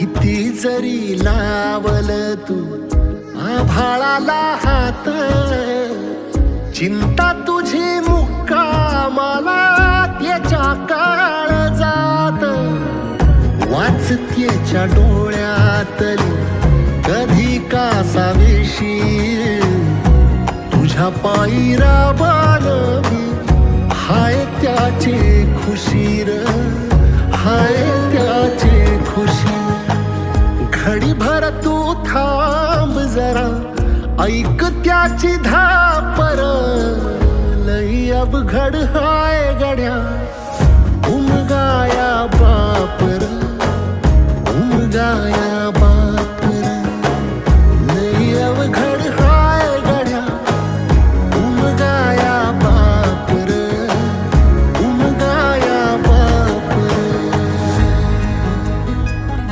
किती जरी लावल तू आभाळाला हात, चिंता तुझी मुक्कामाला त्याच्या काळजात. वाचतेच्या डोळ्यातली कधी कासावेशी, तुझ्या पायी राबान मी हाय त्याची खुशी र, हाय त्याची खुशी. घडीभर तू थांब जरा, ऐक त्याची धापर, लई अवघड हाय गड्या उमगाया बापर, उमगाया